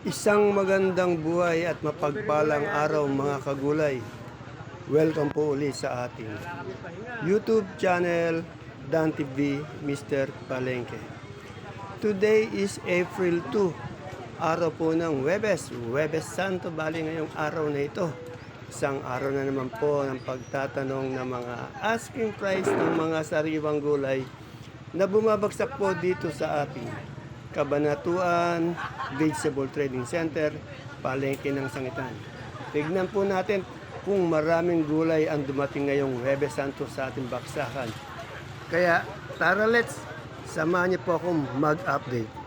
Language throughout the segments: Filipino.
Isang magandang buhay at mapagpalang araw mga kagulay. Welcome po ulit sa ating YouTube channel Dan TV Mr. Palengke. Today is April 2, araw po ng Huwebes Santo, bali ngayong araw na ito. Isang araw na naman po ng pagtatanong ng mga asking price ng mga sariwang gulay na bumabagsak po dito sa ating Kabanatuan Vegetable Trading Center, Palengke ng Sangitan. Tignan po natin kung maraming gulay ang dumating ngayong Huwebes Santo sa ating baksakan. Kaya tara, let's samahan niyo po akong mag-update.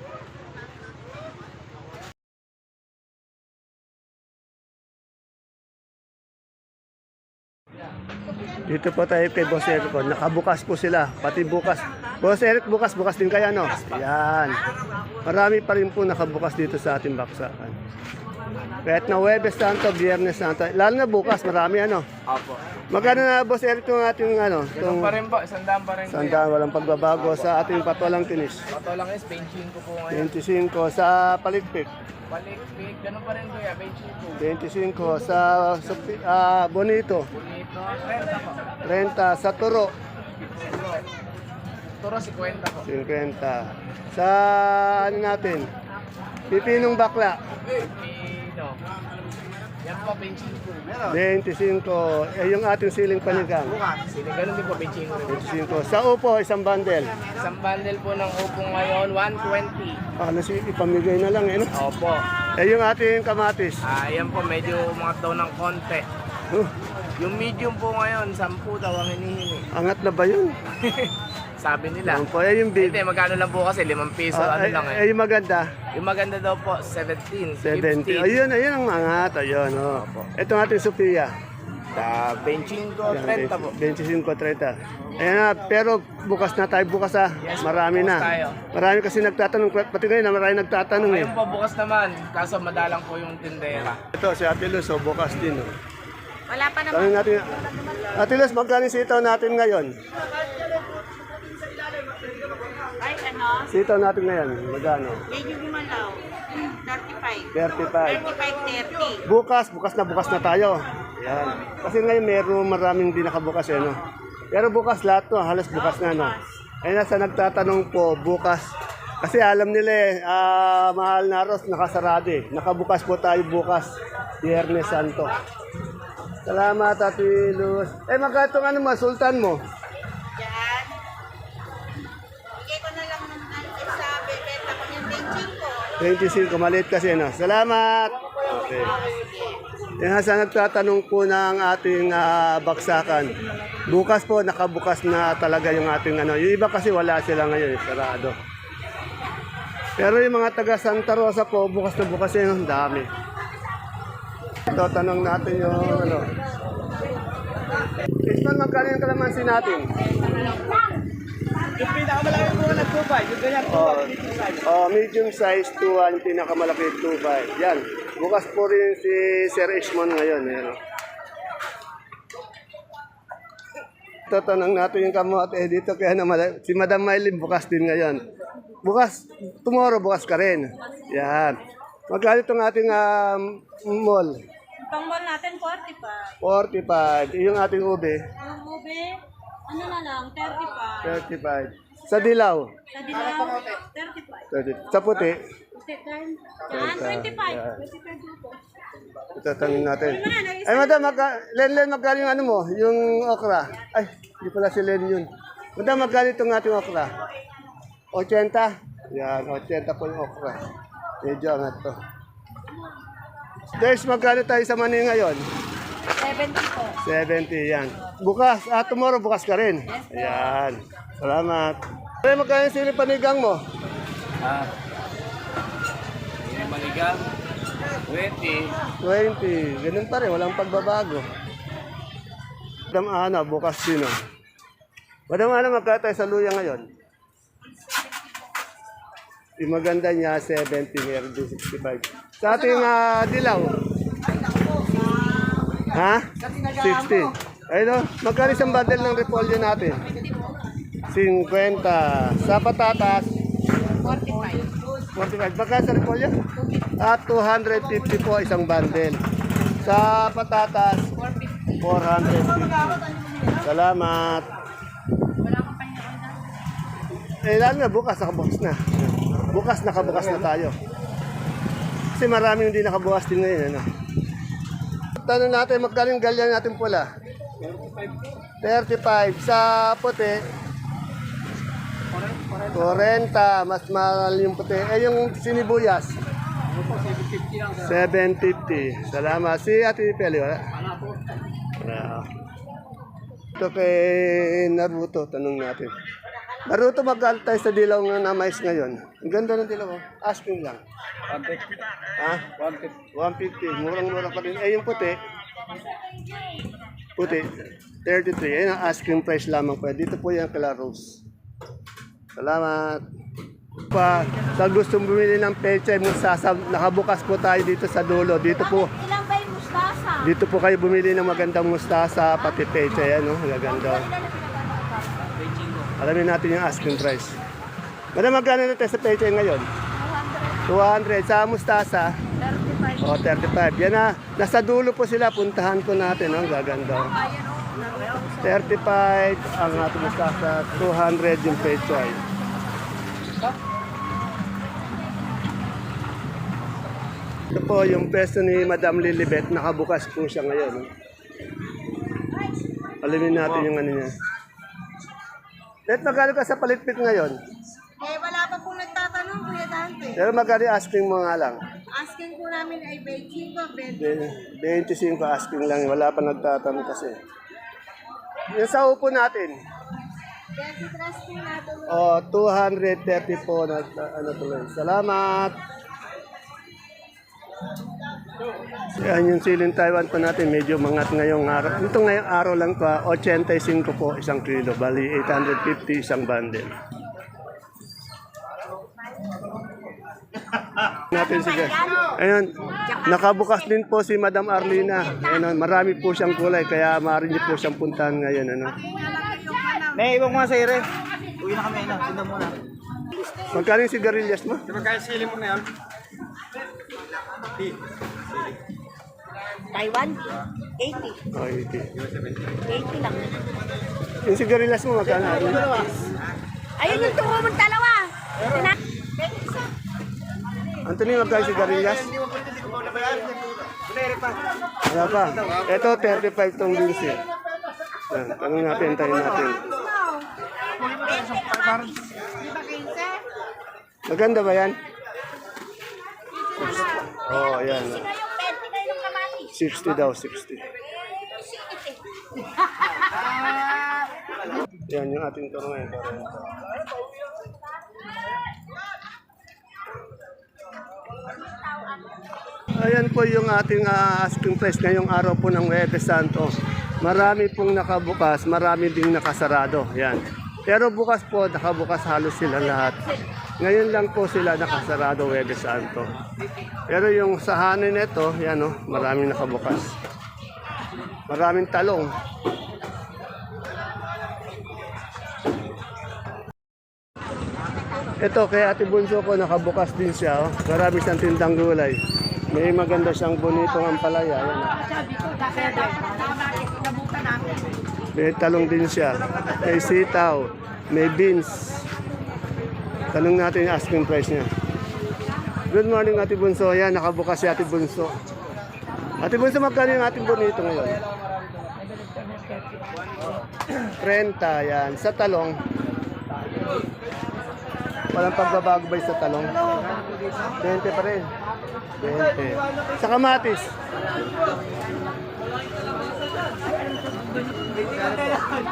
Dito po tayo kay Boss Eric. Nakabukas po sila, pati bukas. Boss Eric, bukas din kaya, no? Yan. Marami pa rin po nakabukas dito sa ating baksakan. Kahit na Huwebes Santo, Biyernes Santo, lalo na bukas, marami ano. Opo. Magkano na, Boss Eric, itong ating ano? Ganun pa rin po, 100 pa rin. Sandaan, walang pagbabago sa ating patolang tinis. Patolang is 25 ko po ngayon. 25 sa paligpik. Balik, ganun pa rin kuya, 25. 25 sa bonito. Bonito, 30 po. 30 sa turo. Turo 50 po. 50. Sa ano natin? Pipinong bakla. Pino. Yan po, 25. 25. Yung ating siling panigang. Sili, ganun din po, 25. 25. Sa upo, isang bundle. Isang bundle po ng upo ngayon, 120. Ipamigay na lang, eh, no? Opo. Yung ating kamatis. Yan po, medyo umangat daw ng konti. Yung medium po ngayon, 10 daw ang hinihingi. Angat na ba yun? Sabi nila. Yung po, yung big. Hindi, magkano lang po kasi, 5 piso, ano lang eh. Yung maganda. Yung maganda daw po, 17, 70. 15. Ayun ang angat. Ayun, oh. Itong ating Sophia. 25, 30 po. 25-30. Ayan na, pero bukas na tayo, bukas ah. Yes, Marami bukas na. tayo. Marami kasi nagtatanong, pati ngayon marami nagtatanong eh. Ngayon po, bukas naman. Kaso madalang po yung tindera. Ito, si Ate Luz, so bukas din. Oh. Wala pa naman. Tanong natin, Ate Luz, magkano sitaw natin ngayon? Ay, ano? Sitaw natin ngayon, magkano? Medyo gumalaw. 35. 35. 35, 30. Bukas na tayo. Yan. Kasi ngayon maraming di nakabukas eh, no? Pero bukas lahat to, halos bukas na, no? Ay nasa nagtatanong po, bukas. Kasi alam nila eh, mahal na arroz, nakasarado eh. Nakabukas po tayo bukas, Biyernes Santo. Salamat, Ate Luz. Magkano itong ano mo, sultan mo? Yan. Bigay ko na lang ng sa bebenta ko yung 25. 25, maliit kasi, no? Salamat! Okay. Yan sa nagtatanong po ng ating baksakan. Bukas po, nakabukas na talaga yung ating ano. Yung iba kasi wala sila ngayon, sarado. Pero yung mga taga Santa Rosa po, bukas na bukas yun, ang dami. Ito, tanong natin yung ano. Isman, magkano yung kalamansi natin? Yung pinakamalaki po na 2.5, yung ganyan po, medium size. Medium size to ang pinakamalaki 2.5. Yan. Bukas po rin si Sir Ishmon ngayon. Yan. Ito, tanong natin yung kamote. Dito kaya naman, si Madam Maylin bukas din ngayon. Bukas, tomorrow bukas ka rin. Yan. Magkano itong ating mall? Pang mall natin, 45. 45. Yung ating ube, Yung ube, ano na lang, 35. 35. Sa dilaw, Sa dilaw, 35. 30. Sa puti, Yan, 25. Yan. 25 dito. ito tanong natin. Ay, madam, Len, magkano yung ano mo? Yung okra. Ay, hindi pala si Len yun. Madam, magkano itong ating okra? 80? Yan, 80 po yung okra. Medyo angat to. Guys, magkano tayo sa mani ngayon? 70 po. 70, yan. Bukas, tomorrow bukas ka rin. Ayan. Salamat. Ay, magkano yung sili panigang mo? Yung manigang, 20. 20. Ganun pa rin, walang pagbabago. Madam Ana, bukas din. Oh. Madam Ana, magkano tayo sa luya ngayon? Yung maganda niya, 70, meron din 65. Sa ating dilaw? Ha? 60. Ayun, magkano isang bundle ng repolyo natin? 50. Sa patatas? 45. 45. Baka sa repolyo? At 250 po isang bundle. Sa patatas, 450. Salamat. Eh, lalo na bukas, nakabukas na. Bukas, nakabukas na tayo. Kasi maraming hindi nakabukas din ngayon. Ano? Tanong natin, magkano yung galyan natin pula? 35. Sa puti, 40. Mas mahal yung puti. Eh, yung sinibuyas? 750. Salamat. Si Ate Peli, wala? Wala. Ito kay Naruto, tanong natin. Naruto, magkano tayo sa dilaw na mais ngayon? Ang ganda ng dilaw. Asking lang. 150. Ha? 150. Murang-mura pa rin. Eh, yung puti? Puti. 33. Ayun ang asking price lamang po. Dito po yung kala Rose. Salamat. Pa, sa gustong bumili ng pechay mustasa, nakabukas po tayo dito sa dulo. Dito po. Ilan ba yung mustasa? Dito po kayo bumili ng magandang mustasa, pati pechay. Ano? Maganda. Alamin natin yung asking price. Madam, magkano na tayo sa pechay ngayon? 200. Sa mustasa? 35. O, 35. Yan na. Nasa dulo po sila. Puntahan po natin. Ang gaganda. 35 ang ating mustasa. 200 yung pechay. Ito po yung pesto ni Madam Lilibet. Nakabukas po siya ngayon. Alamin natin yung ano niya. Let, magkano ka sa palitpit ngayon? Eh, wala pa pong nagtatanong, Kuya Dante. Pero magkano asking mo nga lang? Asking po namin ay 25, 25 asking lang. Wala pa nagtatanong kasi. Yung sa upo natin? 20 trusting natin. O, 230 po na ano tuloy. Salamat! Yan yung siling Taiwan po natin. Medyo mangat ngayong araw. Ito ngayong araw lang pa. 85 po isang kilo. Bali, 850 isang bundle. Natin sige. Ayun, nakabukas din po si Madam Arlina. Ayun, marami po siyang kulay. Kaya maaari niyo po siyang puntahan ngayon. Ano. May ibang mga sayre. Uwi na kami na. Tinda muna. Magkano yung sigarilyas mo? Magkaya sili mo na yan. Taiwan, 80. Oh, 80. 80 lang. Yung sigarilyas mo, magkano? Ayun yung tungo mong dalawa. Anthony, magkano yung sigarilyas? Wala pa. Ito, 35 tong binsi. Yan, tanong natin, tayo natin. Maganda ba yan? Oh, yan. Sino yung 20 kayo ng kamatis? 60 daw, 60. Yan yung ating turo ngayon. Ayan po yung ating asking price ngayong araw po ng Huwebes Santo. Marami pong nakabukas, marami ding nakasarado. Yan. Pero bukas po, nakabukas halos sila lahat. Ngayon lang po sila nakasarado Huwebes Santo. Pero yung sahanin nito, yan o, maraming nakabukas. Maraming talong. Ito, kay Ate Bunso ko, nakabukas din siya. Oh. Marami siyang tindang gulay. May maganda siyang bonitong ampalaya. Yan, oh. May talong din siya. May sitaw. May beans. Tanong natin yung asking price niya. Good morning, Ate Bunso. Yan, nakabukas si Ate Bunso. Ate Bunso, magkano yung ating bonito ngayon? 30, yan. Sa talong, walang pagbabago ba sa talong? 20 pa rin. 20. Sa kamatis?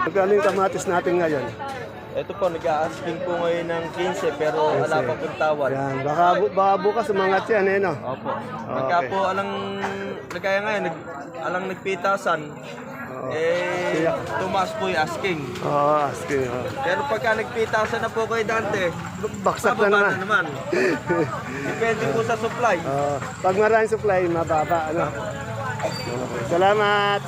Magkano yung kamatis natin ngayon? Ito po, nag-asking po ngayon ng 15 pero wala pa pong tawad. Yan. Baka bukas umangat yan, eh, no? Opo. Pagka po nagkaya ngayon, alang nagpitasan, tumaas po yung asking. Oo, asking. Oh. Pero pagka nagpitasan na po kayo Dante, Baksak na bababa naman. Depende po sa supply. Pag maraming supply, mababa. Ano? Okay. Salamat.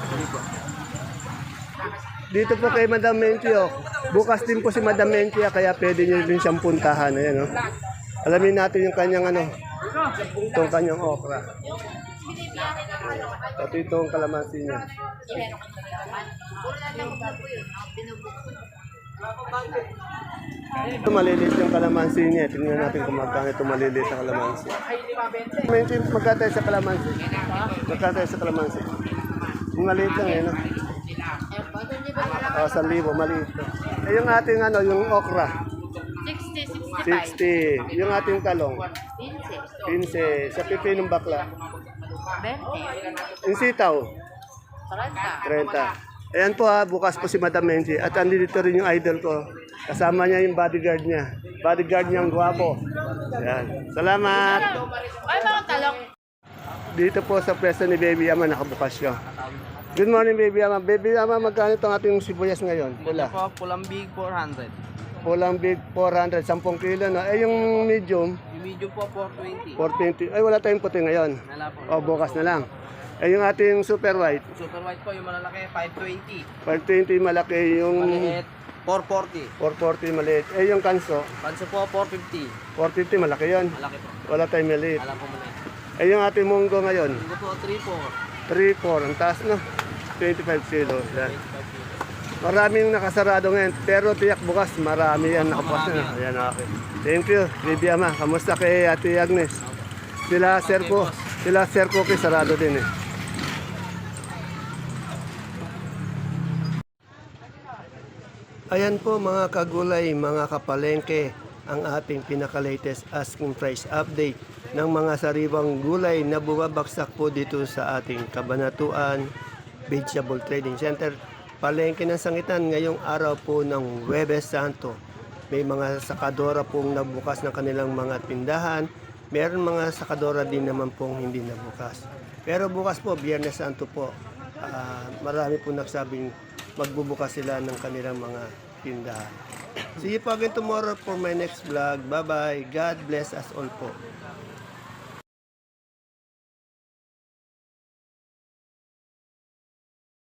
Dito po kay Madam Mentio. Bukas din po si Madam Mentio, kaya pwede nyo din siyang puntahan. Ayan, no? Alamin natin yung kanyang ano, itong kanyang okra. At itong kalamansi niya. Ito maliliit yung kalamansi niya. Tingnan natin kung magkano ito maliliit na kalamansi. Magkano tayo sa kalamansi? Magkano tayo sa kalamansi? Yung maliit lang eh, no? Oh, 1,000, maliit. Eh, yung ating ano, yung okra. 60, 65. 60. Yung ating talong. 15. 15. Sa pipinong bakla. 20. Yung sitaw. 30. 30. Ayan po ha, bukas po si Madam Menzi. At andito rin yung idol ko. Kasama niya yung bodyguard niya. Bodyguard niyang gwapo. Ayan. Salamat. Ay, mga talong. Dito po sa pwesto ni Baby Ama, nakabukas siya. Good morning, Baby Ama. Baby Ama, magkano itong ating sibuyas ngayon? Pula. Po, pulang big 400. Pulang big 400, 10 kilo na. Eh, yung medium, Yung medium po 420. 420. Ay, wala tayong puti ngayon. Nala po. O, bukas na lang. Eh, yung ating super white, Super white po, yung malalaki 520. 520 malaki, yung Maliit 440. 440 maliit. Eh, yung kanso, Panso po 450. 450 malaki yon. Malaki po. Wala tayong maliit. Alam po maliit. Eh, yung ating munggo ngayon, Ito po 34. 3-4. Ang taas, no? 25 kilos. Yan. Maraming nakasarado ngayon, pero tiyak bukas, marami yan nakabukas na. Ayan, okay. Thank you, Baby Ama. Kamusta kay Ate Agnes? Sila Sir Cookie, sarado din eh. Ayan po mga kagulay, mga kapalengke, ang ating pinaka-latest asking price update ng mga sariwang gulay na bumabaksak po dito sa ating Kabanatuan Vegetable Trading Center. Palengke ng Sangitan ngayong araw po ng Huwebes Santo. May mga sakadora pong nabukas ng kanilang mga tindahan. Meron mga sakadora din naman pong hindi nabukas. Pero bukas po, Biyernes Santo po, marami po nagsabing magbubukas sila ng kanilang mga tindahan. See you po again tomorrow for my next vlog. Bye-bye. God bless us all po.